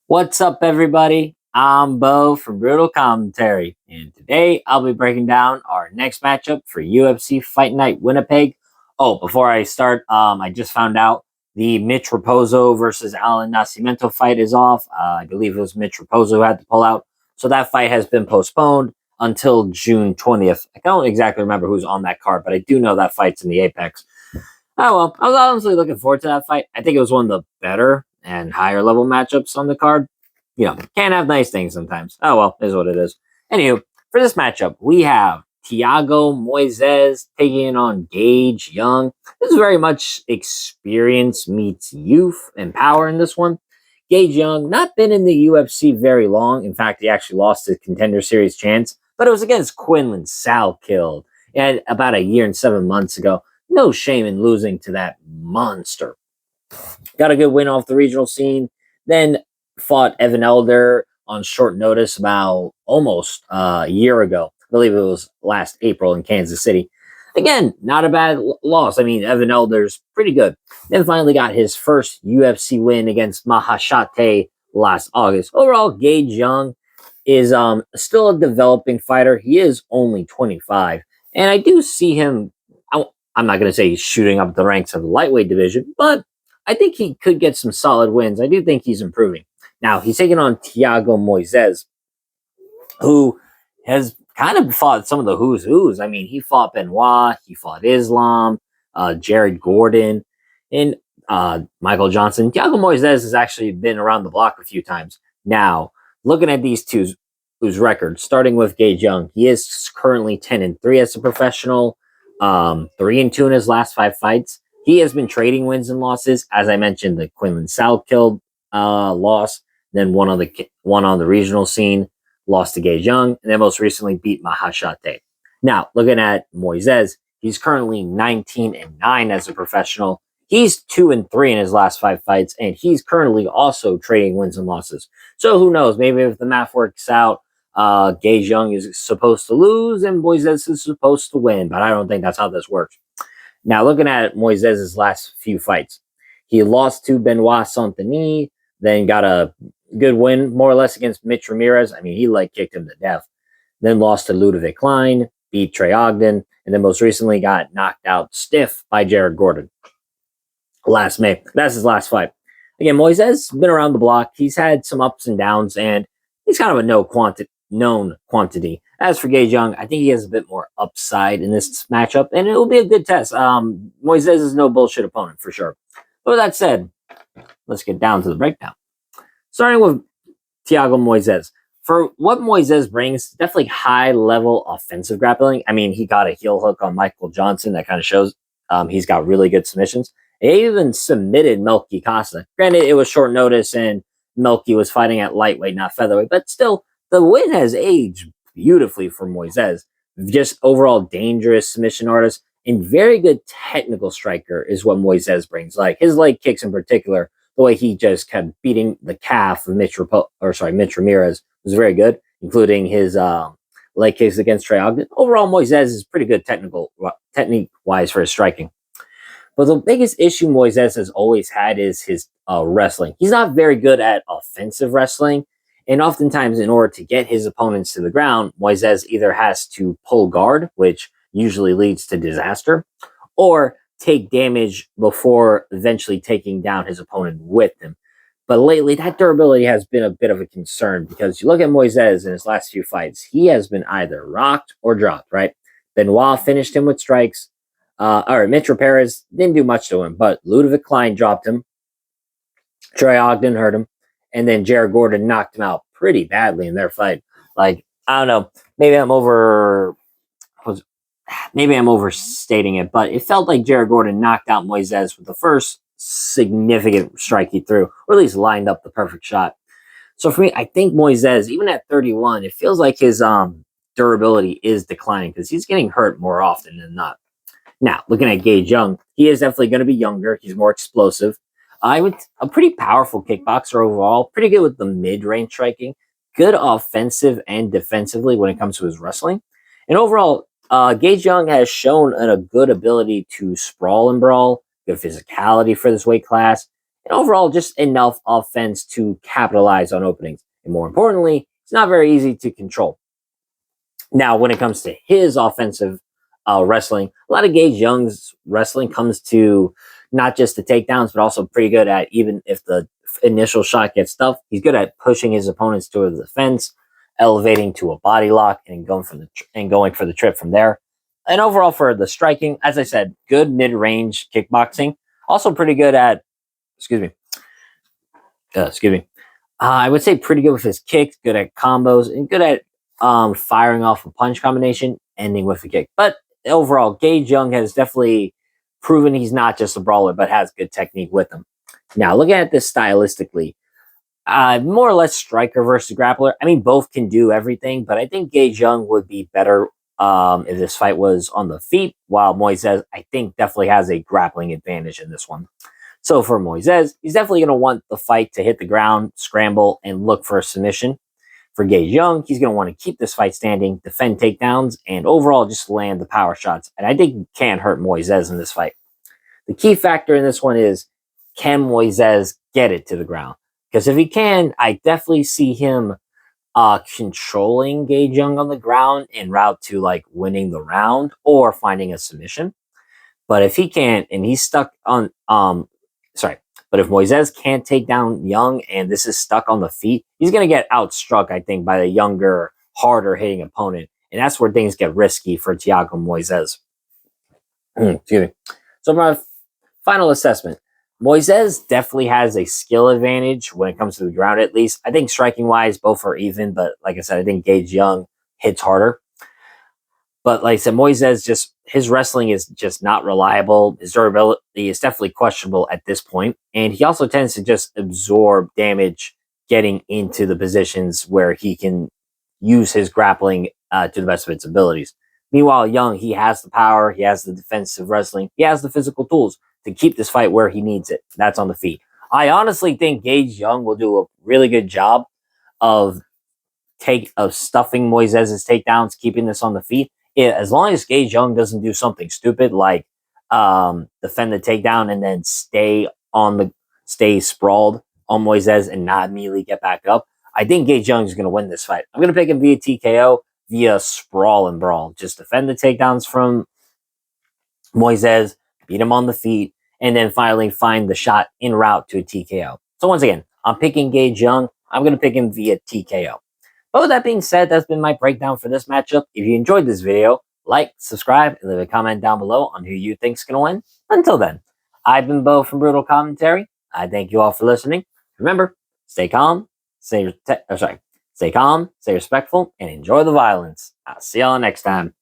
What's up, everybody? I'm Bo from Brutal Commentary, and today I'll be breaking down our next matchup for UFC Fight Night Winnipeg. Oh, before I start, I just found out the Mitch Raposo versus Alan Nascimento fight is off. I believe it was Mitch Raposo who had to pull out, so that fight has been postponed until June 20th. I don't exactly remember who's on that card, but I do know that fight's in the Apex. Oh well, I was honestly looking forward to that fight. I think it was one of the better and higher level matchups on the card. Can't have nice things sometimes. Oh well, is what it is. Anywho, for this matchup, we have Thiago Moisés taking on Gage Young. This is very much experience meets youth and power in this one. Gage Young, not been in the UFC very long. In fact, he actually lost his contender series chance, but it was against Quinlan Salkill and about a year and 7 months ago. No shame in losing to that monster. Got a good win off the regional scene. Then fought Evan Elder on short notice about almost a year ago. I believe it was last April in Kansas City. Again, not a bad loss. I mean, Evan Elder's pretty good. Then finally got his first UFC win against Mahashate last August. Overall, Gage Young is still a developing fighter. He is only 25. And I do see him, I'm not going to say he's shooting up the ranks of the lightweight division, but I think he could get some solid wins. I do think he's improving. Now, he's taking on Thiago Moisés, who has kind of fought some of the who's who's. I mean, he fought Benoit, he fought Islam, Jared Gordon, and Michael Johnson. Thiago Moisés has actually been around the block a few times. Now, looking at these two's records, starting with Gage Young, he is currently 10-3 as a professional, 3-2 in his last 5 fights. He has been trading wins and losses. As I mentioned, the Quinlan Salkill loss, then one on the regional scene, lost to Gage Young, and then most recently beat Mahashate. Now, looking at Moisés, he's currently 19-9 as a professional. He's 2-3 in his last 5 fights, and he's currently also trading wins and losses. So who knows? Maybe if the math works out, Gage Young is supposed to lose and Moisés is supposed to win, but I don't think that's how this works. Now, looking at Moisés' last few fights, he lost to Benoit Saint-Denis, then got a good win, more or less, against Mitch Ramirez. I mean, he kicked him to death. Then lost to Ludovic Klein, beat Trey Ogden, and then most recently got knocked out stiff by Jared Gordon last May. That's his last fight. Again, Moisés has been around the block. He's had some ups and downs, and he's kind of a known quantity. As for Gage Young, I think he has a bit more upside in this matchup, and it will be a good test. Moisés is no bullshit opponent for sure. But with that said, let's get down to the breakdown. Starting with Thiago Moisés. For what Moisés brings, definitely high-level offensive grappling. I mean, he got a heel hook on Michael Johnson. That kind of shows he's got really good submissions. He even submitted Melky Costa. Granted, it was short notice, and Melky was fighting at lightweight, not featherweight. But still, the win has aged beautifully for Moisés. Just overall dangerous submission artist and very good technical striker is what Moisés brings. Like his leg kicks in particular, the way he just kept beating the calf of Mitch Ramirez was very good, including his leg kicks against Trey Ogden. Overall, Moisés is pretty good technique-wise for his striking. But the biggest issue Moisés has always had is his wrestling. He's not very good at offensive wrestling, and oftentimes in order to get his opponents to the ground, Moisés either has to pull guard, which usually leads to disaster, or take damage before eventually taking down his opponent with him. But lately, that durability has been a bit of a concern because you look at Moisés in his last few fights, he has been either rocked or dropped, right? Benoit finished him with strikes. Mitch Ramirez didn't do much to him, but Ludovic Klein dropped him. Trey Ogden hurt him. And then Jared Gordon knocked him out pretty badly in their fight. I don't know. Maybe I'm overstating it, but it felt like Jared Gordon knocked out Moisés with the first significant strike he threw, or at least lined up the perfect shot. So for me, I think Moisés, even at 31, it feels like his durability is declining because he's getting hurt more often than not. Now, looking at Gage Young, he is definitely going to be younger. He's more explosive. A pretty powerful kickboxer overall, pretty good with the mid-range striking, good offensive and defensively when it comes to his wrestling. And overall, Gage Young has shown a good ability to sprawl and brawl, good physicality for this weight class, and overall just enough offense to capitalize on openings. And more importantly, it's not very easy to control. Now, when it comes to his offensive wrestling, a lot of Gage Young's wrestling comes to not just the takedowns, but also pretty good at, even if the initial shot gets tough, he's good at pushing his opponents toward the fence, elevating to a body lock, and going for the trip from there. And overall, for the striking, as I said, good mid-range kickboxing. Also, pretty good at, excuse me, excuse me. I would say pretty good with his kicks, good at combos, and good at firing off a punch combination, ending with a kick. But overall, Gage Young has definitely proven he's not just a brawler, but has good technique with him. Now, looking at this stylistically, more or less striker versus grappler. I mean, both can do everything, but I think Gage Young would be better if this fight was on the feet, while Moisés, I think, definitely has a grappling advantage in this one. So for Moisés, he's definitely going to want the fight to hit the ground, scramble, and look for a submission. For Gage Young, he's going to want to keep this fight standing, defend takedowns, and overall just land the power shots. And I think he can hurt Moisés in this fight. The key factor in this one is, can Moisés get it to the ground? Because if he can, I definitely see him controlling Gage Young on the ground en route to like winning the round or finding a submission. But if he can't, and he's stuck on but if Moisés can't take down Young and this is stuck on the feet, he's going to get outstruck, I think, by the younger, harder hitting opponent. And that's where things get risky for Thiago Moisés. Excuse me. So my final assessment. Moisés definitely has a skill advantage when it comes to the ground, at least. I think striking-wise, both are even, but like I said, I think Gage Young hits harder. But like I said, Moisés, just his wrestling is just not reliable. His durability is definitely questionable at this point. And he also tends to just absorb damage getting into the positions where he can use his grappling to the best of its abilities. Meanwhile, Young, he has the power, he has the defensive wrestling, he has the physical tools to keep this fight where he needs it. That's on the feet. I honestly think Gage Young will do a really good job of stuffing Moisés' takedowns, keeping this on the feet. As long as Gage Young doesn't do something stupid like defend the takedown and then stay sprawled on Moisés and not immediately get back up, I think Gage Young is going to win this fight. I'm going to pick him via TKO, via sprawl and brawl. Just defend the takedowns from Moisés, beat him on the feet, and then finally find the shot en route to a TKO. So once again, I'm picking Gage Young. I'm going to pick him via TKO. But with that being said, that's been my breakdown for this matchup. If you enjoyed this video, like, subscribe, and leave a comment down below on who you think's going to win. Until then, I've been Bo from Brutal Commentary. I thank you all for listening. Remember, stay calm, stay calm, stay respectful, and enjoy the violence. I'll see y'all next time.